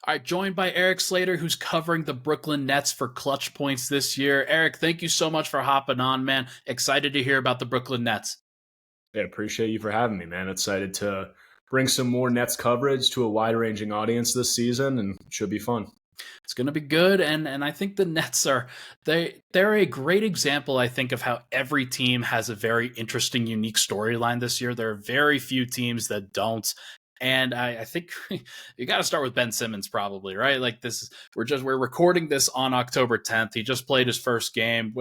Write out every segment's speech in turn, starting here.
All right, joined by Eric Slater, who's covering the Brooklyn Nets for Clutch Points this year. Eric, thank you so much for hopping on, man. Excited to hear about the Brooklyn Nets. Yeah, appreciate you for having me, man. Excited to bring some more Nets coverage to a wide-ranging audience this season, and it should be fun. It's going to be good, and I think the Nets are they're a great example, I think, of how every team has a very interesting, unique storyline this year. There are very few teams that don't. And I think you got to start with Ben Simmons, probably, right? Like we're recording this on October 10th. He just played his first game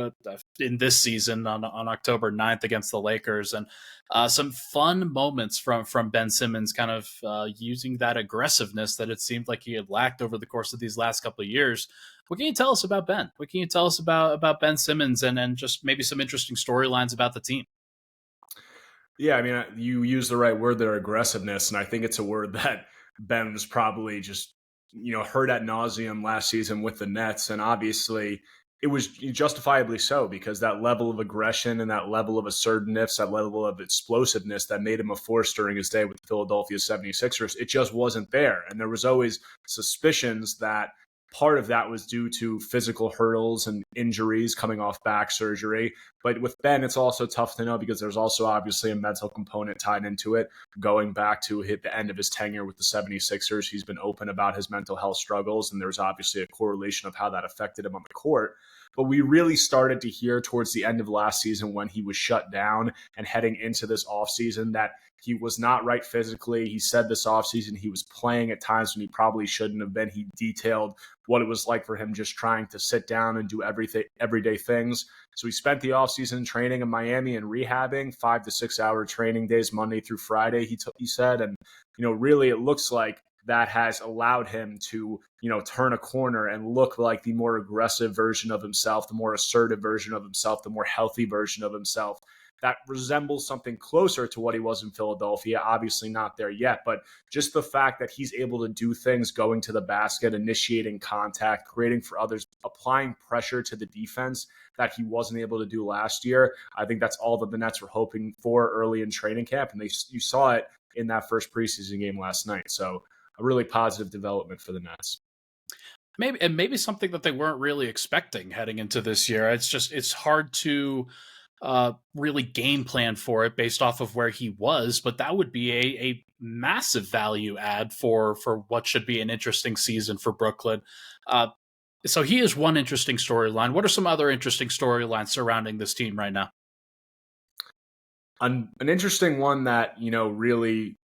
in this season on October 9th against the Lakers, and some fun moments from Ben Simmons, kind of using that aggressiveness that it seemed like he had lacked over the course of these last couple of years. What can you tell us about Ben? What can you tell us about Ben Simmons, and just maybe some interesting storylines about the team? Yeah, I mean, you use the right word there, aggressiveness, and I think it's a word that Ben was probably just, heard ad nauseum last season with the Nets, and obviously it was justifiably so because that level of aggression and that level of assertiveness, that level of explosiveness that made him a force during his day with the Philadelphia 76ers, it just wasn't there. And there was always suspicions that part of that was due to physical hurdles and injuries coming off back surgery. But with Ben, it's also tough to know because there's also obviously a mental component tied into it. Going back to hit the end of his tenure with the 76ers, he's been open about his mental health struggles, and there's obviously a correlation of how that affected him on the court. But we really started to hear towards the end of last season when he was shut down and heading into this offseason that he was not right physically. He said this offseason he was playing at times when he probably shouldn't have been. He detailed what it was like for him just trying to sit down and do everyday things. So he spent the offseason training in Miami and rehabbing 5 to 6 hour training days, Monday through Friday, he said. And, really it looks like that has allowed him to, turn a corner and look like the more aggressive version of himself, the more assertive version of himself, the more healthy version of himself that resembles something closer to what he was in Philadelphia. Obviously not there yet, but just the fact that he's able to do things, going to the basket, initiating contact, creating for others, applying pressure to the defense that he wasn't able to do last year. I think that's all that the Nets were hoping for early in training camp, and you saw it in that first preseason game last night. So a really positive development for the Nets. Maybe something that they weren't really expecting heading into this year. It's hard to really game plan for it based off of where he was, but that would be a massive value add for what should be an interesting season for Brooklyn. So he is one interesting storyline. What are some other interesting storylines surrounding this team right now? An interesting one that really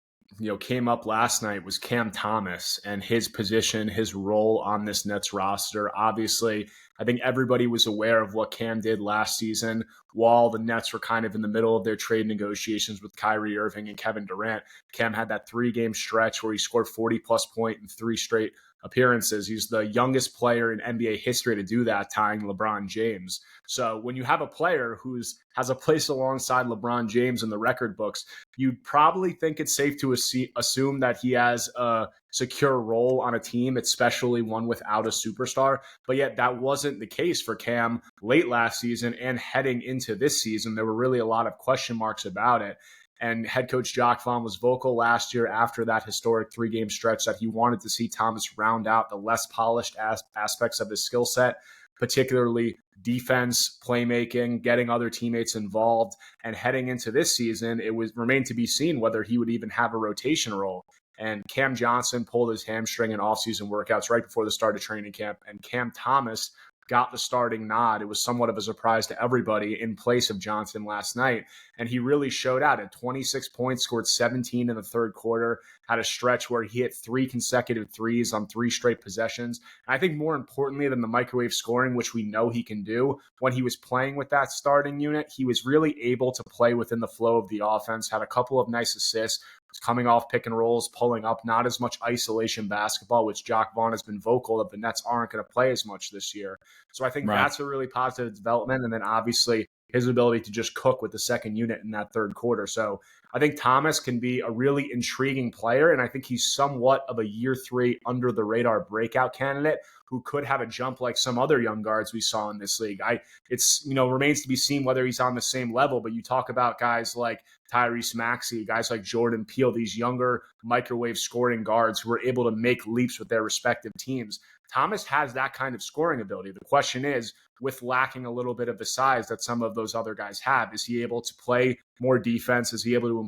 came up last night was Cam Thomas and his position, his role on this Nets roster. Obviously, I think everybody was aware of what Cam did last season while the Nets were kind of in the middle of their trade negotiations with Kyrie Irving and Kevin Durant. Cam had that 3-game stretch where he scored 40-plus points in 3 straight appearances. He's the youngest player in NBA history to do that, tying LeBron James. So when you have a player who has a place alongside LeBron James in the record books, you'd probably think it's safe to assume that he has a secure role on a team, especially one without a superstar. But yet that wasn't the case for Cam late last season and heading into this season. There were really a lot of question marks about it. And head coach Jacques Vaughn was vocal last year after that historic 3-game stretch that he wanted to see Thomas round out the less polished aspects of his skill set, particularly defense, playmaking, getting other teammates involved. And heading into this season, it remained to be seen whether he would even have a rotation role. And Cam Johnson pulled his hamstring in offseason workouts right before the start of training camp. And Cam Thomas got the starting nod. It was somewhat of a surprise to everybody in place of Johnson last night. And he really showed out at 26 points, scored 17 in the third quarter, had a stretch where he hit 3 consecutive threes on 3 straight possessions. And I think more importantly than the microwave scoring, which we know he can do, when he was playing with that starting unit, he was really able to play within the flow of the offense, had a couple of nice assists, coming off pick and rolls, pulling up, not as much isolation basketball, which Jacques Vaughn has been vocal that the Nets aren't going to play as much this year. So I think that's a really positive development. And then obviously his ability to just cook with the second unit in that third quarter. So I think Thomas can be a really intriguing player, and I think he's somewhat of a year 3 under the radar breakout candidate who could have a jump like some other young guards we saw in this league. It's remains to be seen whether he's on the same level, but you talk about guys like Tyrese Maxey, guys like Jordan Peele, these younger microwave scoring guards who are able to make leaps with their respective teams. Thomas has that kind of scoring ability. The question is, with lacking a little bit of the size that some of those other guys have, is he able to play more defense? Is he able to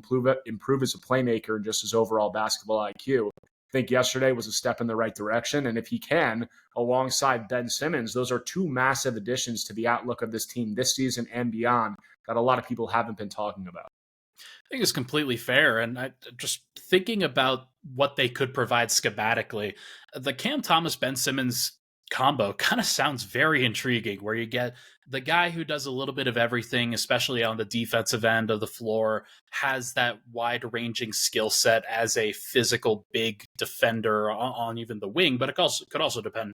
improve as a playmaker and just his overall basketball IQ? I think yesterday was a step in the right direction. And if he can, alongside Ben Simmons, those are two massive additions to the outlook of this team this season and beyond that a lot of people haven't been talking about. I think it's completely fair. And just thinking about what they could provide schematically, the Cam Thomas, Ben Simmons combo kind of sounds very intriguing, where you get the guy who does a little bit of everything, especially on the defensive end of the floor, has that wide-ranging skill set as a physical big defender on even the wing, but it could also defend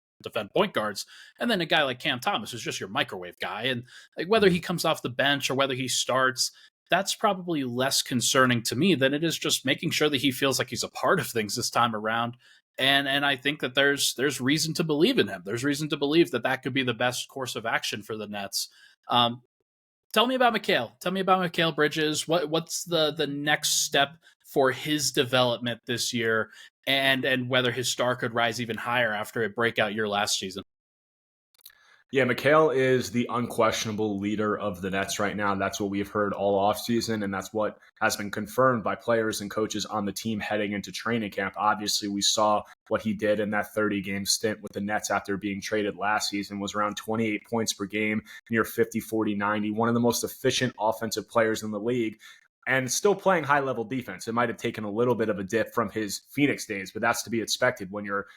point guards. And then a guy like Cam Thomas, who's just your microwave guy. And like, whether he comes off the bench or whether he starts, that's probably less concerning to me than it is just making sure that he feels like he's a part of things this time around. And I think that there's reason to believe in him. There's reason to believe that could be the best course of action for the Nets. Tell me about Mikal. Tell me about Mikal Bridges. What's the next step for his development this year, and whether his star could rise even higher after a breakout year last season? Yeah, Mikal is the unquestionable leader of the Nets right now. That's what we've heard all offseason, and that's what has been confirmed by players and coaches on the team heading into training camp. Obviously, we saw what he did in that 30-game stint with the Nets after being traded last season, was around 28 points per game, near 50, 40, 90, one of the most efficient offensive players in the league, and still playing high-level defense. It might have taken a little bit of a dip from his Phoenix days, but that's to be expected when you're,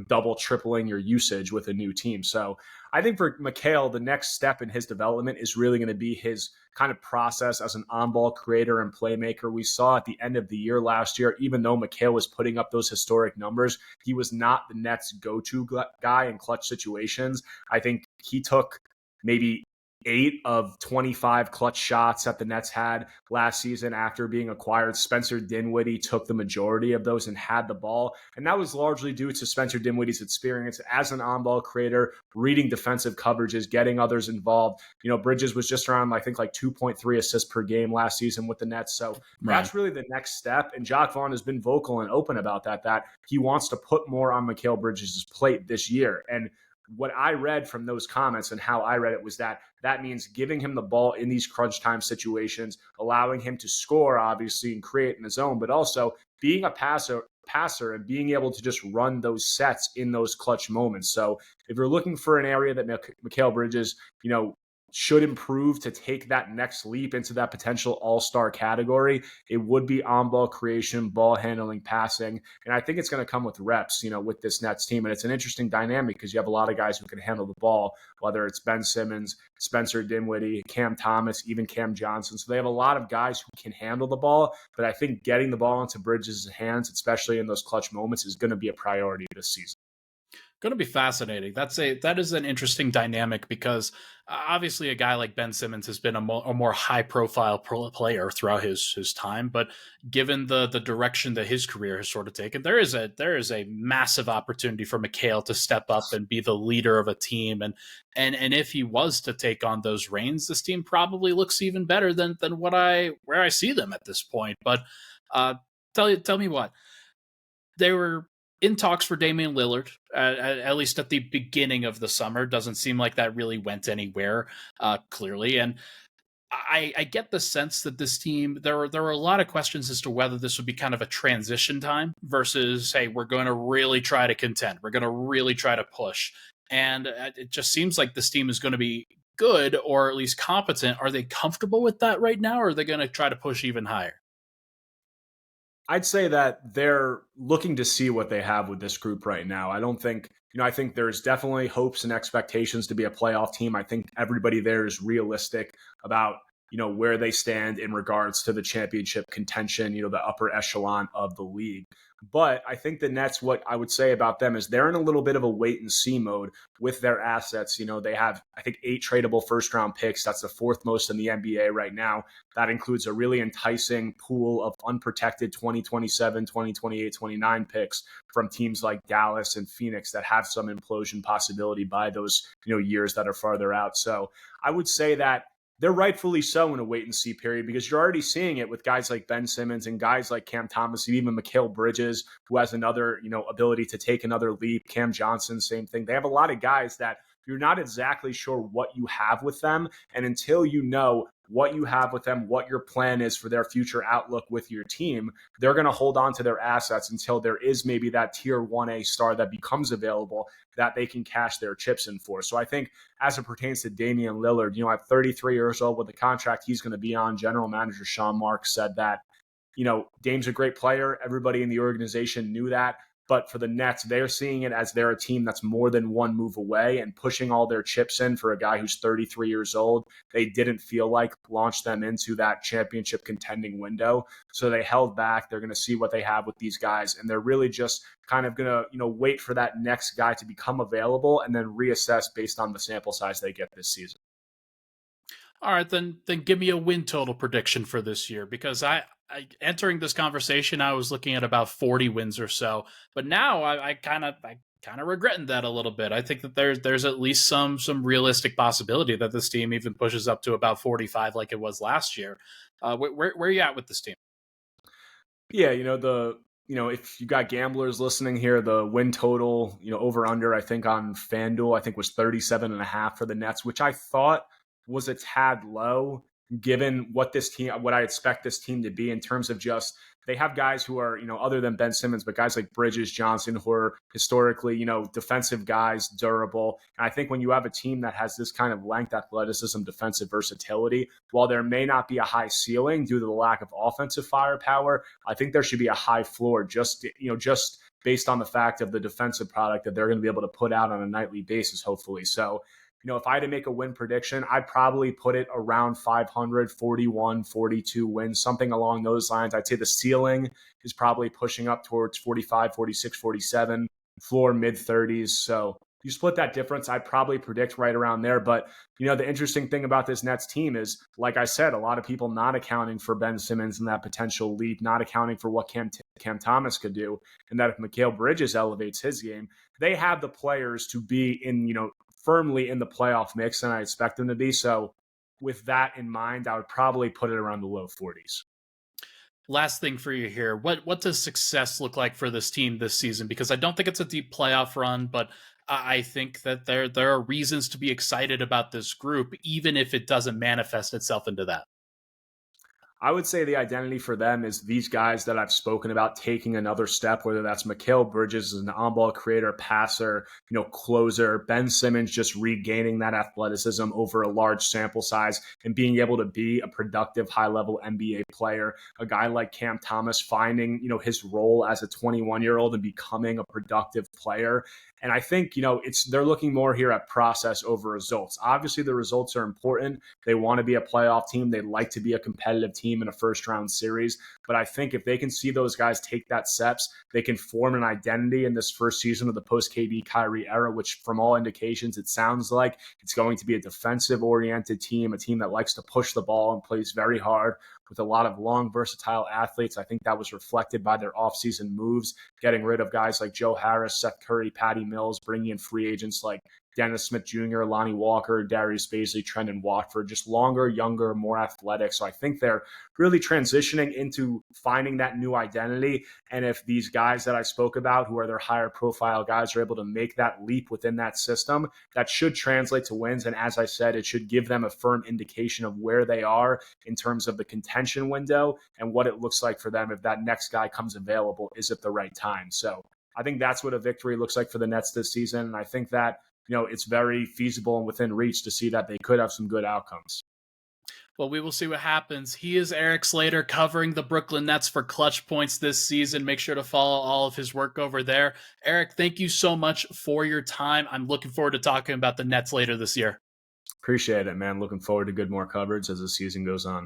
double, tripling your usage with a new team. So I think for Mikal, the next step in his development is really going to be his kind of process as an on-ball creator and playmaker. We saw at the end of the year last year, even though Mikal was putting up those historic numbers, he was not the Nets' go-to guy in clutch situations. I think he took maybe 8 of 25 clutch shots that the Nets had last season after being acquired. Spencer Dinwiddie took the majority of those and had the ball. And that was largely due to Spencer Dinwiddie's experience as an on-ball creator, reading defensive coverages, getting others involved. Bridges was just around, I think, like 2.3 assists per game last season with the Nets. So That's really the next step. And Jacque Vaughn has been vocal and open about that he wants to put more on Mikal Bridges' plate this year. And what I read from those comments and how I read it was that means giving him the ball in these crunch time situations, allowing him to score, obviously, and create in his own, but also being a passer and being able to just run those sets in those clutch moments. So if you're looking for an area that Mikal Bridges, should improve to take that next leap into that potential all-star category, it would be on-ball creation, ball handling, passing. And I think it's going to come with reps, with this Nets team. And it's an interesting dynamic because you have a lot of guys who can handle the ball, whether it's Ben Simmons, Spencer Dinwiddie, Cam Thomas, even Cam Johnson. So they have a lot of guys who can handle the ball. But I think getting the ball into Bridges' hands, especially in those clutch moments, is going to be a priority this season. Going to be fascinating. That is an interesting dynamic because obviously a guy like Ben Simmons has been a more high profile player throughout his time, but given the direction that his career has sort of taken, there is a massive opportunity for Mikal to step up and be the leader of a team, and if he was to take on those reins, this team probably looks even better than where I see them at this point. But tell me what, they were in talks for Damian Lillard, at least at the beginning of the summer. Doesn't seem like that really went anywhere, clearly. And I get the sense that this team, there are a lot of questions as to whether this would be kind of a transition time versus, hey, we're going to really try to contend. We're going to really try to push. And it just seems like this team is going to be good, or at least competent. Are they comfortable with that right now, or are they going to try to push even higher? I'd say that they're looking to see what they have with this group right now. I think there's definitely hopes and expectations to be a playoff team. I think everybody there is realistic about where they stand in regards to the championship contention, the upper echelon of the league. But I think the Nets, what I would say about them is they're in a little bit of a wait and see mode with their assets. They have, I think, 8 tradable first round picks. That's the 4th most in the NBA right now. That includes a really enticing pool of unprotected 2027, 2028, 29 picks from teams like Dallas and Phoenix that have some implosion possibility by those, years that are farther out. So I would say that they're rightfully so in a wait and see period because you're already seeing it with guys like Ben Simmons and guys like Cam Thomas and even Mikal Bridges, who has another, ability to take another leap. Cam Johnson, same thing. They have a lot of guys that you're not exactly sure what you have with them. And until you know what you have with them, what your plan is for their future outlook with your team, they're going to hold on to their assets until there is maybe that tier 1A star that becomes available that they can cash their chips in for. So I think as it pertains to Damian Lillard, at 33 years old with the contract he's going to be on, general manager Sean Marks said that, Dame's a great player. Everybody in the organization knew that. But for the Nets, they're seeing it as they're a team that's more than one move away and pushing all their chips in for a guy who's 33 years old. They didn't feel like launched them into that championship contending window. So they held back. They're going to see what they have with these guys. And they're really just kind of going to, wait for that next guy to become available and then reassess based on the sample size they get this season. All right, then give me a win total prediction for this year, because I entering this conversation, I was looking at about 40 wins or so, but now I kind of regretting that a little bit. I think that there's at least some realistic possibility that this team even pushes up to about 45 like it was last year. Where are you at with this team? Yeah, if you got gamblers listening here, the win total, over under, I think on FanDuel, I think was 37.5 for the Nets, which I thought was a tad low given what I expect this team to be in terms of just they have guys who are, other than Ben Simmons, but guys like Bridges, Johnson, who are historically, defensive guys, durable. And I think when you have a team that has this kind of length, athleticism, defensive versatility, while there may not be a high ceiling due to the lack of offensive firepower, I think there should be a high floor just based on the fact of the defensive product that they're going to be able to put out on a nightly basis, hopefully. So, if I had to make a win prediction, I'd probably put it around 500, 41, 42 wins, something along those lines. I'd say the ceiling is probably pushing up towards 45, 46, 47, floor mid-30s. So you split that difference, I'd probably predict right around there. But, the interesting thing about this Nets team is, like I said, a lot of people not accounting for Ben Simmons and that potential leap, not accounting for what Cam Thomas could do, and that if Mikal Bridges elevates his game, they have the players to be in, firmly in the playoff mix, and I expect them to be. So with that in mind, I would probably put it around the low 40s. Last thing for you here. What does success look like for this team this season? Because I don't think it's a deep playoff run, but I think that there are reasons to be excited about this group, even if it doesn't manifest itself into that. I would say the identity for them is these guys that I've spoken about taking another step, whether that's Mikal Bridges as an on-ball creator, passer, closer, Ben Simmons just regaining that athleticism over a large sample size and being able to be a productive high-level NBA player, a guy like Cam Thomas finding, his role as a 21-year-old and becoming a productive player. And I think, they're looking more here at process over results. Obviously, the results are important. They want to be a playoff team. They'd like to be a competitive team in a first round series. But I think if they can see those guys take that steps, they can form an identity in this first season of the post KD Kyrie era, which from all indications, it sounds like it's going to be a defensive oriented team, a team that likes to push the ball and plays very hard with a lot of long, versatile athletes. I think that was reflected by their offseason moves, getting rid of guys like Joe Harris, Seth Curry, Patty Mills, bringing in free agents like Dennis Smith Jr., Lonnie Walker, Darius Bazley, Trendon Watford, just longer, younger, more athletic. So I think they're really transitioning into finding that new identity. And if these guys that I spoke about, who are their higher profile guys, are able to make that leap within that system, that should translate to wins. And as I said, it should give them a firm indication of where they are in terms of the contention window and what it looks like for them if that next guy comes available is at the right time. So I think that's what a victory looks like for the Nets this season. And I think that, it's very feasible and within reach to see that they could have some good outcomes. Well, we will see what happens. He is Erik Slater covering the Brooklyn Nets for Clutch Points this season. Make sure to follow all of his work over there. Erik, thank you so much for your time. I'm looking forward to talking about the Nets later this year. Appreciate it, man. Looking forward to good more coverage as the season goes on.